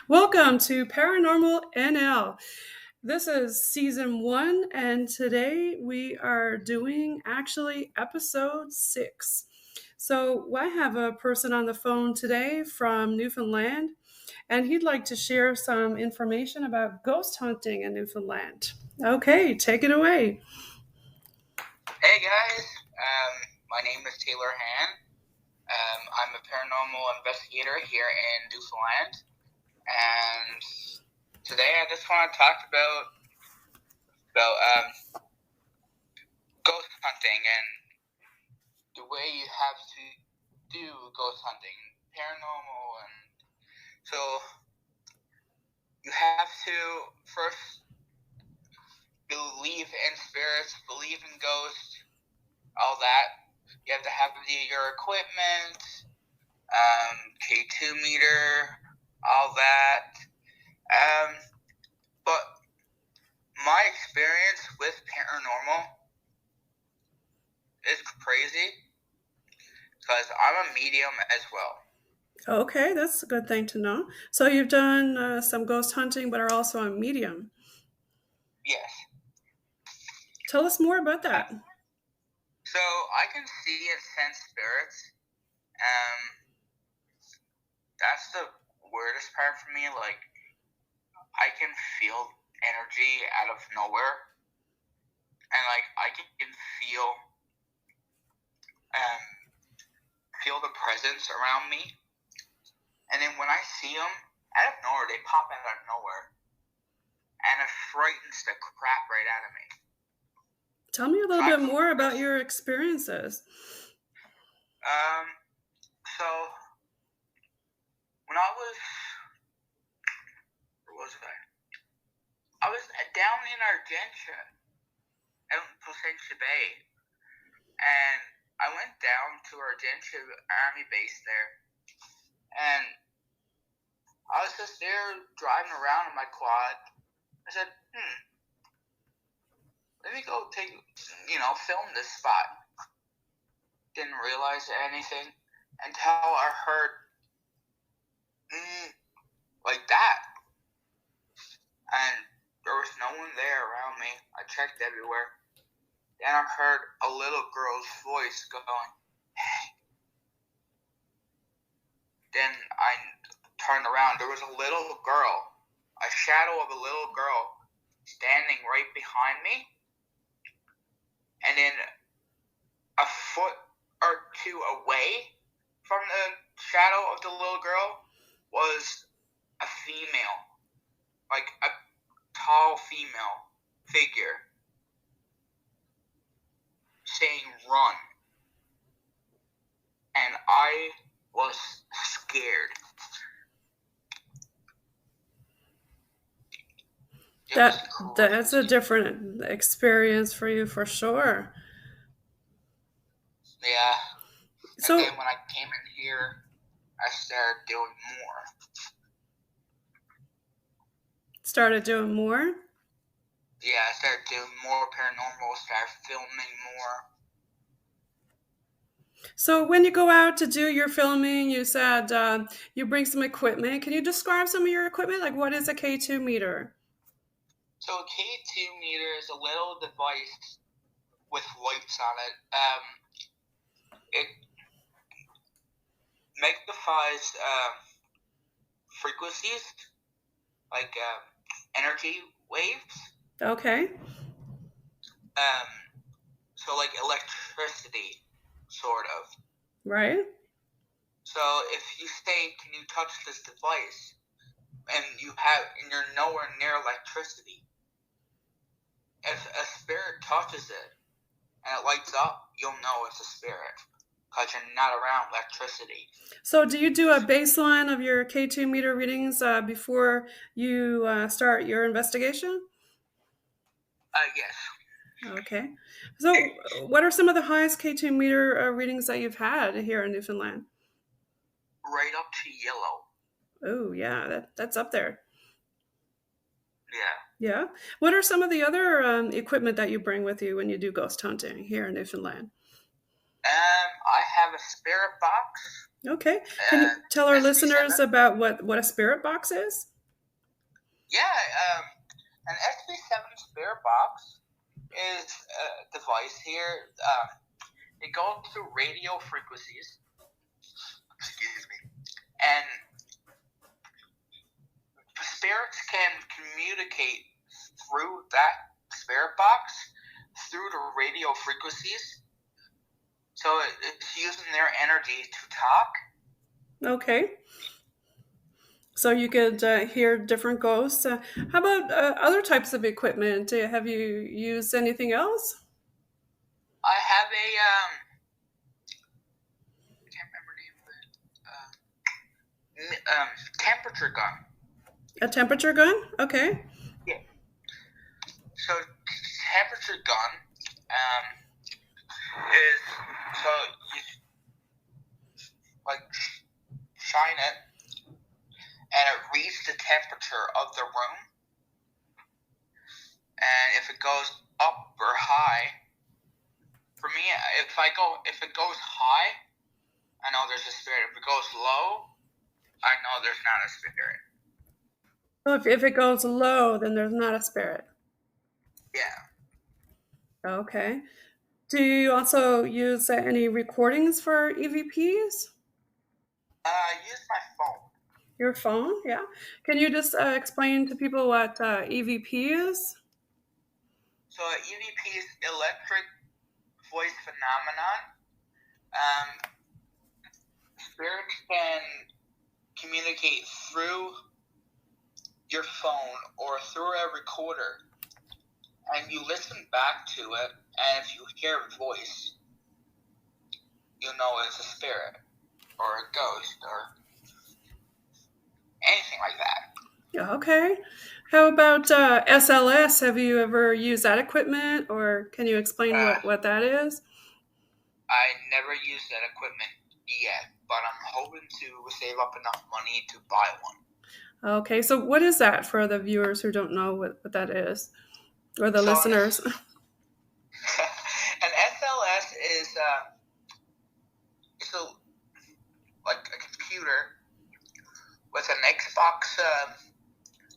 Welcome to Paranormal NL. This is season 1, and today we are doing actually episode 6. So, I have a person on the phone today from Newfoundland, and he'd like to share some information about ghost hunting in Newfoundland. Okay, take it away. Hey guys, my name is Taylor Hann. I'm a paranormal investigator here in Newfoundland, and today I just want to talk about ghost hunting and the way you have to do ghost hunting, paranormal, and so you have to first believe in spirits, believe in ghosts, all that. You have to have your equipment, K2 meter, all that. But my experience with paranormal is crazy because I'm a medium as well. Okay, that's a good thing to know. So, you've done some ghost hunting, but are also a medium. Yes. Tell us more about that. So I can see and sense spirits. That's the weirdest part for me. Like, I can feel energy out of nowhere, and like I can feel the presence around me. And then when I see them out of nowhere, they pop out of nowhere, and it frightens the crap right out of me. Tell me a little bit more about your experiences. So when I was, where was I? I was down in Argentina, in Placentia Bay, and I went down to Argentina Army base there, and I was just there driving around in my quad. I said, let me go film this spot. Didn't realize anything until I heard, like that. And there was no one there around me. I checked everywhere. Then I heard a little girl's voice going, hey. Then I turned around. There was a little girl, a shadow of a little girl standing right behind me. And then a foot or two away from the shadow of the little girl was a female, like a tall female figure saying run. And I was scared. That's a different experience for you for sure. Yeah. So and then when I came in here, I started doing more. Yeah, I started doing more paranormal, started filming more. So when you go out to do your filming, you said you bring some equipment. Can you describe some of your equipment? Like, what is a K2 meter? So a K2 meter is a little device with lights on it. It magnifies frequencies, like energy waves. Okay. So like electricity, sort of. Right. So if you say, can you touch this device, and you're nowhere near electricity, if a spirit touches it and it lights up, you'll know it's a spirit because you're not around electricity. So do you do a baseline of your K2 meter readings before you start your investigation? Yes. Okay. So what are some of the highest K2 meter readings that you've had here in Newfoundland? Right up to yellow. Oh, yeah, that's up there. Yeah. Yeah. What are some of the other equipment that you bring with you when you do ghost hunting here in Newfoundland? I have a spirit box. Okay. Can you tell our listeners SB7. about what a spirit box is? Yeah, an SB7 spirit box is a device here. It goes through radio frequencies. Excuse me. And spirits can communicate through that spirit box through the radio frequencies. So it's using their energy to talk. Okay. So you could hear different ghosts. How about other types of equipment? Have you used anything else? I have a I can't remember the name of it. Temperature gun. A temperature gun? Okay. Yeah. So temperature gun is so you like shine it and it reads the temperature of the room, and if it goes up or high, for me, if it goes high, I know there's a spirit. If it goes low, I know there's not a spirit. So if it goes low, then there's not a spirit. Yeah. Okay. Do you also use any recordings for EVPs? I use my phone. Your phone? Yeah. Can you just explain to people what EVP is? So EVP is electric voice phenomenon. Spirits can communicate through your phone or through a recorder, and you listen back to it, and if you hear a voice, you know it's a spirit or a ghost or anything like that. Okay. How about SLS? Have you ever used that equipment, or can you explain what that is? I never used that equipment yet, but I'm hoping to save up enough money to buy one. Okay, so what is that for the viewers who don't know what that is, or the listeners? An SLS is like a computer with an Xbox,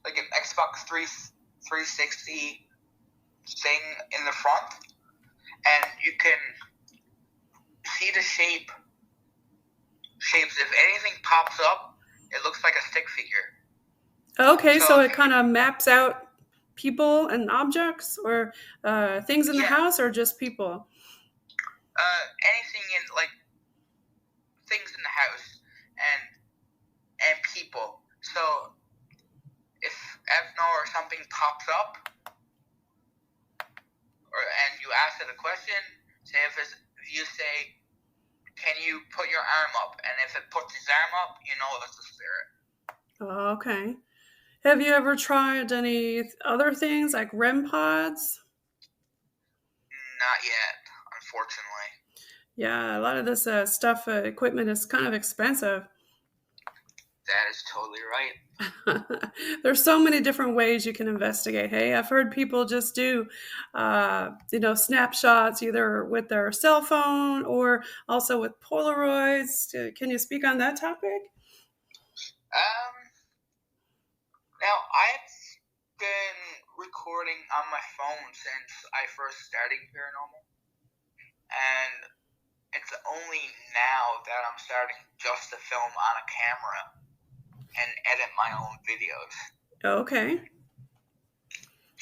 like an Xbox 360 thing in the front, and you can see the shapes. If anything pops up, it looks like a stick figure. Okay, so it kind of maps out people and objects, or things in the house, or just people? Anything in, like, things in the house and people. So if Evno or something pops up, and you ask it a question, say if you say, "Can you put your arm up?" and if it puts his arm up, you know it's a spirit. Okay. Have you ever tried any other things like REM pods? Not yet, unfortunately. Yeah, a lot of this equipment is kind of expensive. That is totally right. There's so many different ways you can investigate. Hey, I've heard people just do, snapshots either with their cell phone or also with Polaroids. Can you speak on that topic? Now, I've been recording on my phone since I first started Paranormal, and it's only now that I'm starting just to film on a camera and edit my own videos. Okay.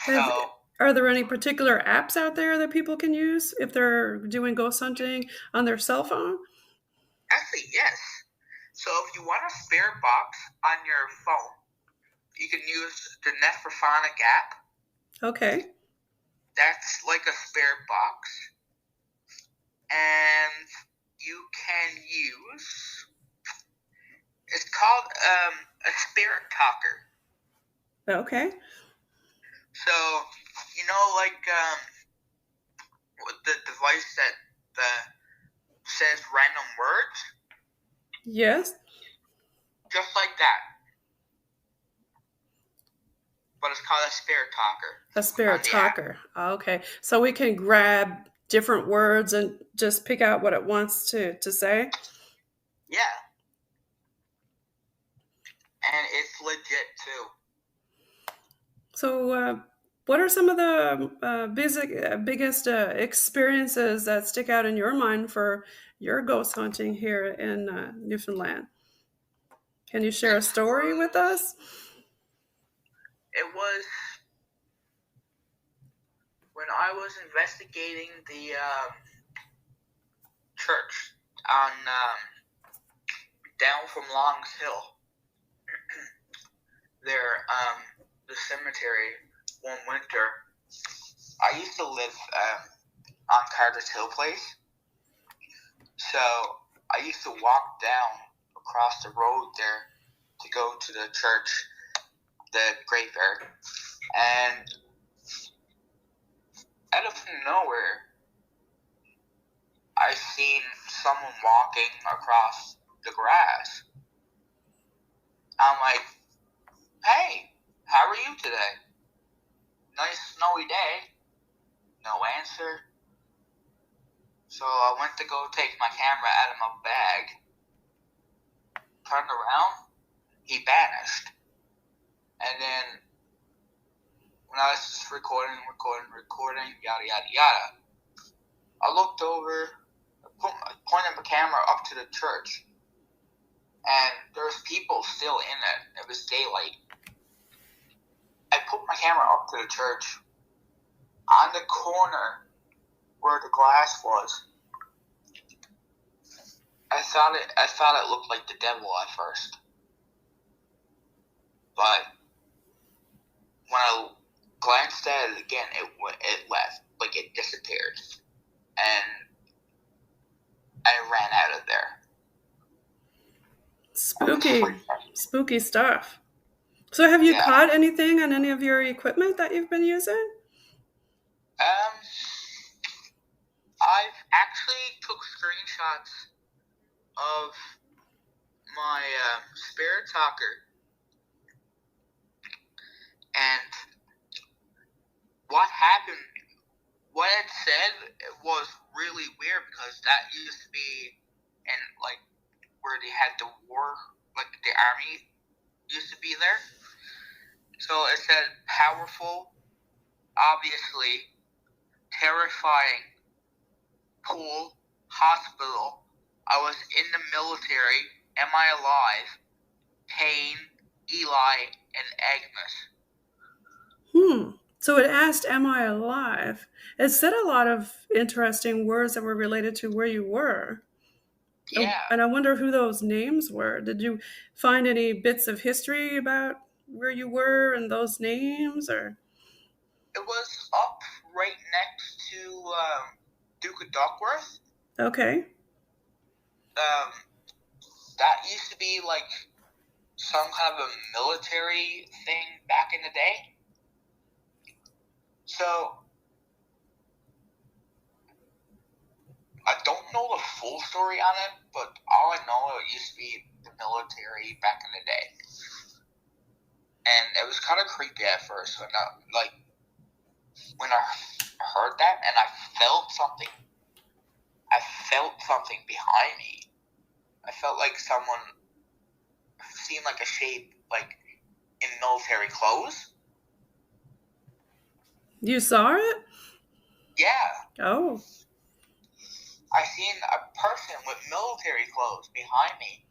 So, are there any particular apps out there that people can use if they're doing ghost hunting on their cell phone? Actually, yes. So if you want a spirit box on your phone, you can use the Nephrophonic app. Okay. That's like a spirit box. And you can use, it's called a spirit talker. Okay. So, like the device that says random words? Yes. Just like that. But it's called a spirit talker. A spirit talker. Okay. So we can grab different words and just pick out what it wants to say? Yeah. and it's legit too. So, what are some of the biggest experiences that stick out in your mind for your ghost hunting here in Newfoundland? Can you share a story with us? It was when I was investigating the church on down from Longs Hill. There, the cemetery one winter. I used to live on Carter's Hill Place, so I used to walk down across the road there to go to the church, the graveyard, and out of nowhere, I seen someone walking across the grass. I'm like, "Hey, how are you today? Nice snowy day." No answer. So I went to go take my camera out of my bag. Turned around, he vanished. And then when I was just recording, yada, yada, yada, I looked over, pointed my camera up to the church, and there's people still in it. It was daylight. I put my camera up to the church. On the corner where the glass was, I thought it looked like the devil at first. But when I glanced at it again, it left, like it disappeared, and I ran out of there. Spooky stuff. So have you caught anything on any of your equipment that you've been using? I've actually took screenshots of my spirit talker, and what happened, what it said, it was really weird because that used to be in like where they had the war, like the army used to be there. So it said powerful, obviously, terrifying, pool, hospital, I was in the military, am I alive, Pain, Eli, and Agnes. So it asked, am I alive? It said a lot of interesting words that were related to where you were. Yeah. And I wonder who those names were. Did you find any bits of history about where you were and those names, or? It was up right next to Duke of Duckworth. Okay. That used to be like some kind of a military thing back in the day. So I don't know the full story on it, but all I know, it used to be the military back in the day. And it was kind of creepy at first when I heard that, and I felt something behind me. I felt like someone seemed like a shape, like in military clothes. You saw it? Yeah. Oh. I seen a person with military clothes behind me,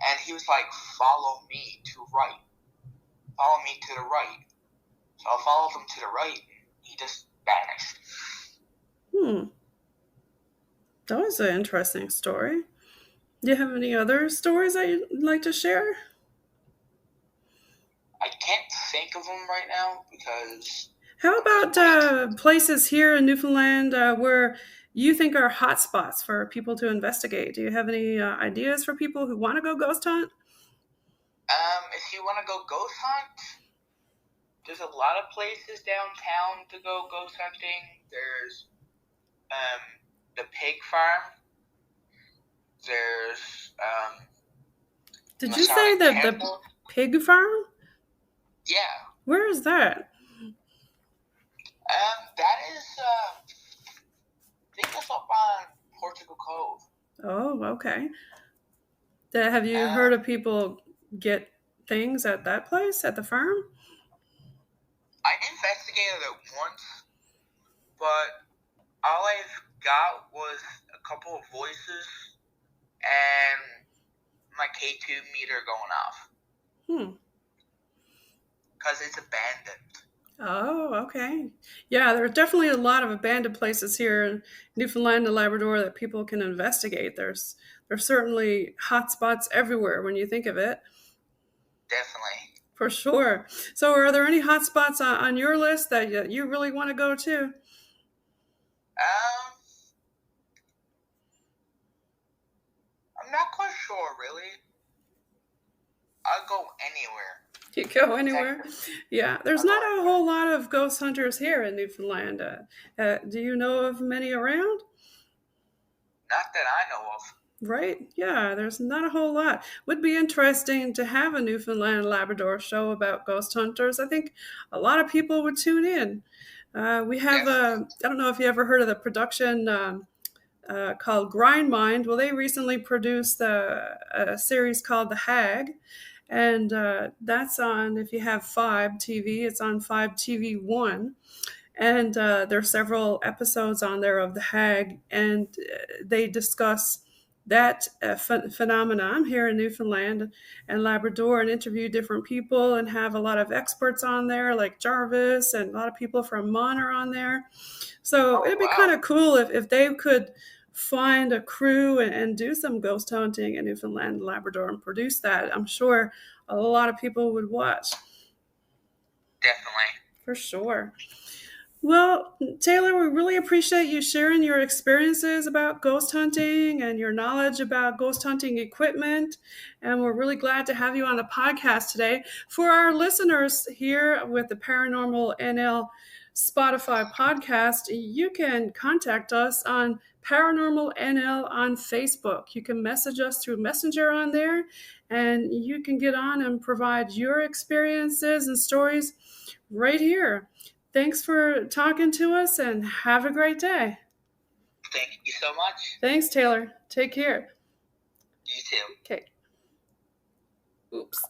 and he was like, "Follow me to right. Follow me to the right." So I followed him to the right, and he just vanished. That was an interesting story. Do you have any other stories that you'd like to share? I can't think of them right now because... How about places here in Newfoundland where you think are hotspots for people to investigate? Do you have any ideas for people who want to go ghost hunt? If you want to go ghost hunt, there's a lot of places downtown to go ghost hunting. There's the pig farm. There's Did you say the pig farm? Yeah. Where is that? That is I think it's up on Portugal Cove. Oh, okay. Have you heard of people get things at that place, at the farm? I investigated it once, but all I've got was a couple of voices and my K2 meter going off. Because it's abandoned. Oh, okay. Yeah, there are definitely a lot of abandoned places here in Newfoundland and Labrador that people can investigate. There's certainly hot spots everywhere when you think of it. Definitely. For sure. So are there any hot spots on your list that you really want to go to? I'm not quite sure, really. I'll go anywhere. You go anywhere? Yeah, there's not a whole lot of ghost hunters here in Newfoundland. Do you know of many around? Not that I know of. Right? Yeah, there's not a whole lot. Would be interesting to have a Newfoundland and Labrador show about ghost hunters. I think a lot of people would tune in. We have, I don't know if you ever heard of the production called Grind Mind. Well, they recently produced a series called The Hag. And that's on, if you have 5 TV, it's on 5 TV 1. And there are several episodes on there of The Hag, and they discuss that phenomenon here in Newfoundland and Labrador, and interview different people and have a lot of experts on there like Jarvis, and a lot of people from Mon are on there. So it'd be kind of cool if they could find a crew and do some ghost hunting in Newfoundland and Labrador and produce that. I'm sure a lot of people would watch. Definitely. For sure. Well, Taylor, we really appreciate you sharing your experiences about ghost hunting and your knowledge about ghost hunting equipment. And we're really glad to have you on the podcast today. For our listeners here with the Paranormal NL Spotify podcast, you can contact us on Paranormal NL on Facebook. You can message us through Messenger on there, and you can get on and provide your experiences and stories right here. Thanks for talking to us, and have a great day. Thank you so much. Thanks, Taylor. Take care. You too. Okay. Oops.